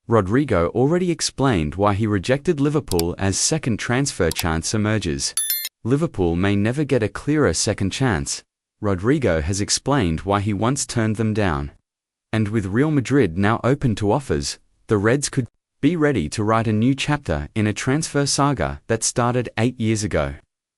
Rodrigo already explained why he rejected Liverpool as second transfer chance emerges. Liverpool may never get a clearer second chance. Rodrigo has explained why he once turned them down. And with Real Madrid now open to offers, the Reds could be ready to write a new chapter in a transfer saga that started 8 years ago.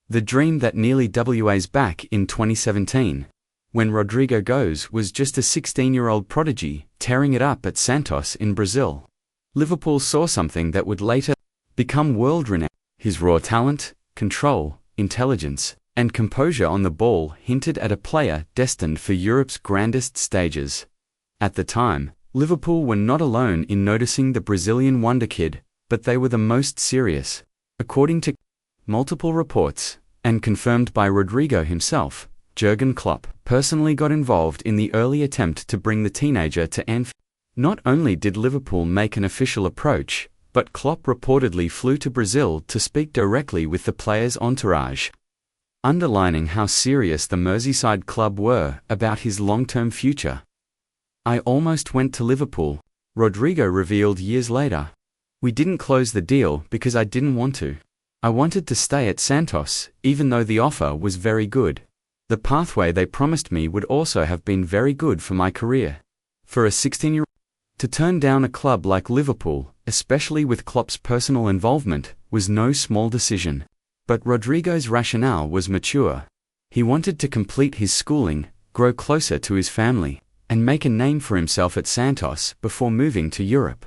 The dream that nearly was back in 2017. When Rodrigo goes was just a 16-year-old prodigy, tearing it up at Santos in Brazil. Liverpool saw something that would later become world-renowned. His raw talent, control, intelligence, and composure on the ball hinted at a player destined for Europe's grandest stages. At the time, Liverpool were not alone in noticing the Brazilian wonderkid, but they were the most serious. According to multiple reports, and confirmed by Rodrigo himself, Jurgen Klopp personally got involved in the early attempt to bring the teenager to Anfield. Not only did Liverpool make an official approach, but Klopp reportedly flew to Brazil to speak directly with the player's entourage, underlining how serious the Merseyside club were about his long-term future. "I almost went to Liverpool," Rodrigo revealed years later. "We didn't close the deal because I didn't want to. I wanted to stay at Santos, even though the offer was very good. The pathway they promised me would also have been very good for my career." For a 16-year-old to turn down a club like Liverpool, especially with Klopp's personal involvement, was no small decision. But Rodrigo's rationale was mature. He wanted to complete his schooling, grow closer to his family, and make a name for himself at Santos before moving to Europe.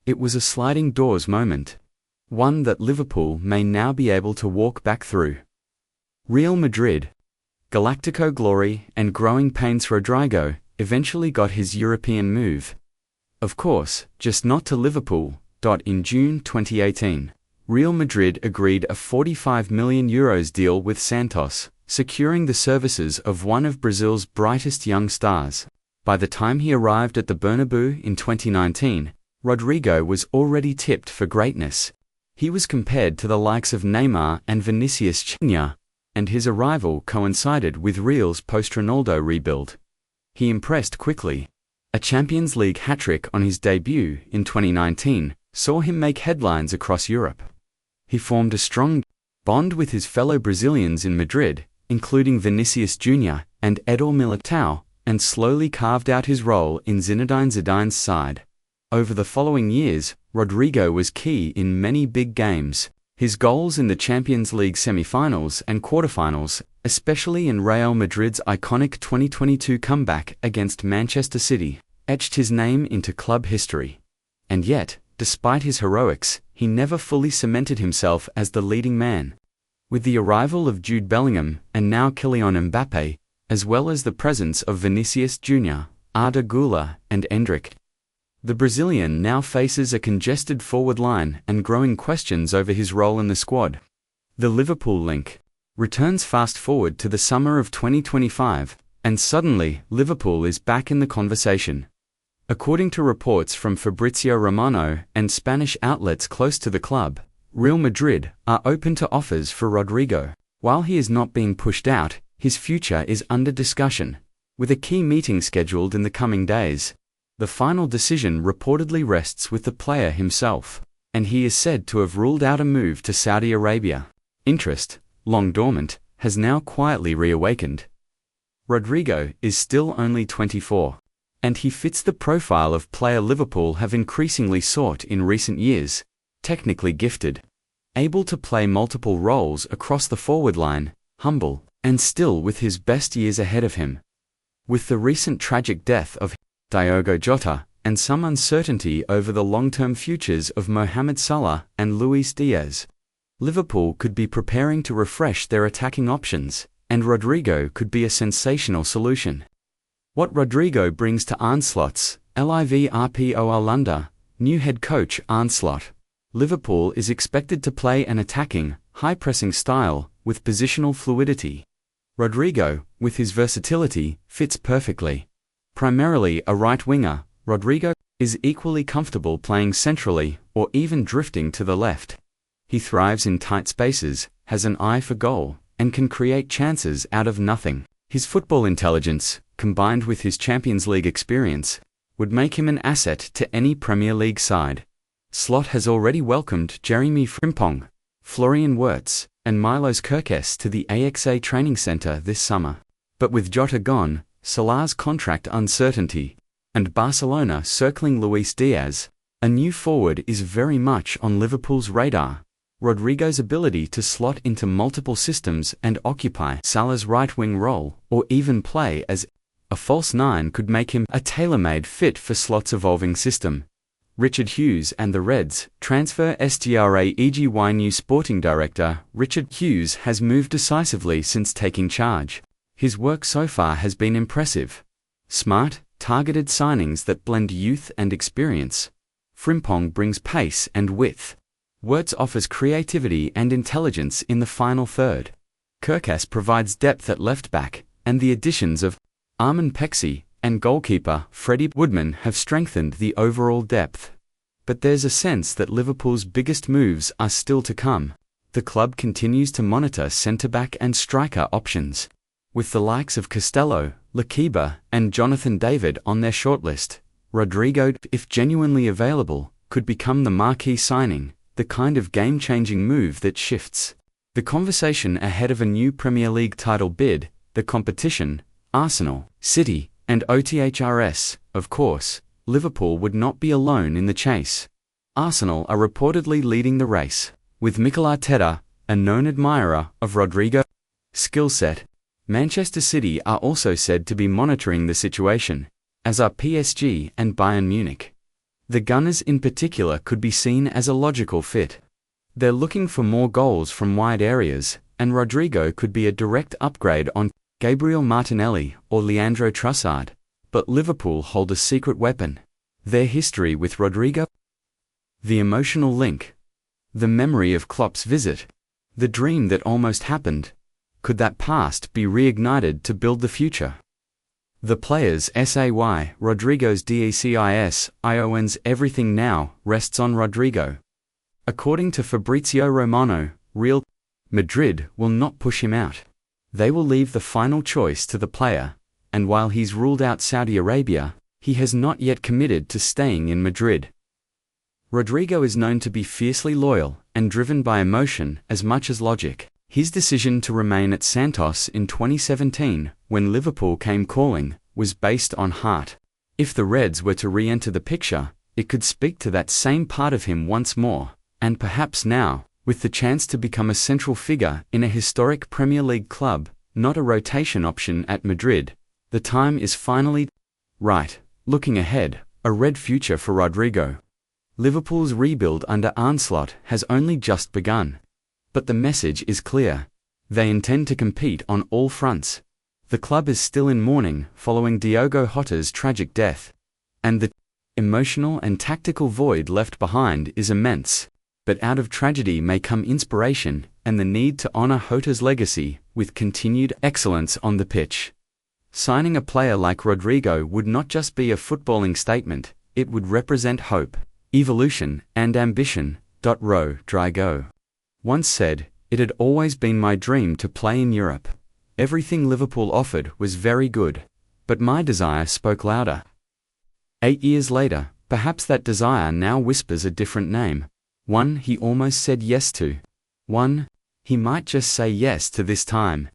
It was a sliding doors moment, one that Liverpool may now be able to walk back through. Real Madrid, Galactico glory and growing pains. Rodrigo eventually got his European move. Of course, just not to Liverpool. In June 2018, Real Madrid agreed a €45 million deal with Santos, securing the services of one of Brazil's brightest young stars. By the time he arrived at the Bernabeu in 2019, Rodrigo was already tipped for greatness. He was compared to the likes of Neymar and Vinicius Jr., and his arrival coincided with Real's post-Ronaldo rebuild. He impressed quickly. A Champions League hat-trick on his debut in 2019 saw him make headlines across Europe. He formed a strong bond with his fellow Brazilians in Madrid, including Vinicius Jr. and Eder Militão, and slowly carved out his role in Zinedine Zidane's side. Over the following years, Rodrigo was key in many big games. His goals in the Champions League semi-finals and quarter-finals, especially in Real Madrid's iconic 2022 comeback against Manchester City, etched his name into club history. And yet, despite his heroics, he never fully cemented himself as the leading man. With the arrival of Jude Bellingham and now Kylian Mbappe, as well as the presence of Vinicius Jr., Arda Güler, and Endrick, the Brazilian now faces a congested forward line and growing questions over his role in the squad. The Liverpool link returns fast forward to the summer of 2025, and suddenly Liverpool is back in the conversation. According to reports from Fabrizio Romano and Spanish outlets close to the club, Real Madrid are open to offers for Rodrigo. While he is not being pushed out, his future is under discussion, with a key meeting scheduled in the coming days. The final decision reportedly rests with the player himself, and he is said to have ruled out a move to Saudi Arabia. Interest, long dormant, has now quietly reawakened. Rodrigo is still only 24, and he fits the profile of player Liverpool have increasingly sought in recent years: technically gifted, able to play multiple roles across the forward line, humble, and still with his best years ahead of him. With the recent tragic death of Diogo Jota, and some uncertainty over the long-term futures of Mohamed Salah and Luis Diaz, Liverpool could be preparing to refresh their attacking options, and Rodrigo could be a sensational solution. What Rodrigo brings to Arne Slot's Liverpool London new head coach Arne Slot. Liverpool is expected to play an attacking, high-pressing style with positional fluidity. Rodrigo, with his versatility, fits perfectly. Primarily a right winger, Rodrigo is equally comfortable playing centrally or even drifting to the left. He thrives in tight spaces, has an eye for goal, and can create chances out of nothing. His football intelligence, combined with his Champions League experience, would make him an asset to any Premier League side. Slot has already welcomed Jeremy Frimpong, Florian Wirtz, and Milos Kerkez to the AXA training centre this summer. But with Jota gone, Salah's contract uncertainty, and Barcelona circling Luis Diaz, a new forward is very much on Liverpool's radar. Rodrigo's ability to slot into multiple systems and occupy Salah's right-wing role, or even play as a false nine, could make him a tailor-made fit for Slot's evolving system. Richard Hughes and the Reds transfer STRAEGY. New sporting director Richard Hughes has moved decisively since taking charge. His work so far has been impressive. Smart, targeted signings that blend youth and experience. Frimpong brings pace and width. Wirtz offers creativity and intelligence in the final third. Kerkez provides depth at left back, and the additions of Armin Pexi and goalkeeper Freddie Woodman have strengthened the overall depth. But there's a sense that Liverpool's biggest moves are still to come. The club continues to monitor centre-back and striker options. With the likes of Costello, Lakiba, and Jonathan David on their shortlist, Rodrigo, if genuinely available, could become the marquee signing, the kind of game-changing move that shifts the conversation ahead of a new Premier League title bid. The competition, Arsenal, City, and OTHRS, of course. Liverpool would not be alone in the chase. Arsenal are reportedly leading the race, with Mikel Arteta, a known admirer of Rodrigo's skill set. Manchester City are also said to be monitoring the situation, as are PSG and Bayern Munich. The Gunners in particular could be seen as a logical fit. They're looking for more goals from wide areas, and Rodrigo could be a direct upgrade on Gabriel Martinelli or Leandro Trossard. But Liverpool hold a secret weapon: their history with Rodrigo. The emotional link. The memory of Klopp's visit. The dream that almost happened. Could that past be reignited to build the future? The player's SAY, Rodrigo's DECIS, everything now rests on Rodrigo. According to Fabrizio Romano, Real Madrid will not push him out. They will leave the final choice to the player, and while he's ruled out Saudi Arabia, he has not yet committed to staying in Madrid. Rodrigo is known to be fiercely loyal and driven by emotion as much as logic. His decision to remain at Santos in 2017, when Liverpool came calling, was based on heart. If the Reds were to re-enter the picture, it could speak to that same part of him once more, and perhaps now, with the chance to become a central figure in a historic Premier League club, not a rotation option at Madrid, the time is finally right. Looking ahead, a red future for Rodrigo. Liverpool's rebuild under Arne Slot has only just begun. But the message is clear. They intend to compete on all fronts. The club is still in mourning following Diogo Jota's tragic death, and the emotional and tactical void left behind is immense. But out of tragedy may come inspiration and the need to honor Jota's legacy with continued excellence on the pitch. Signing a player like Rodrigo would not just be a footballing statement, it would represent hope, evolution, and ambition. Rodrigo once said, "It had always been my dream to play in Europe. Everything Liverpool offered was very good, but my desire spoke louder." 8 years later, perhaps that desire now whispers a different name. One he almost said yes to. One he might just say yes to this time.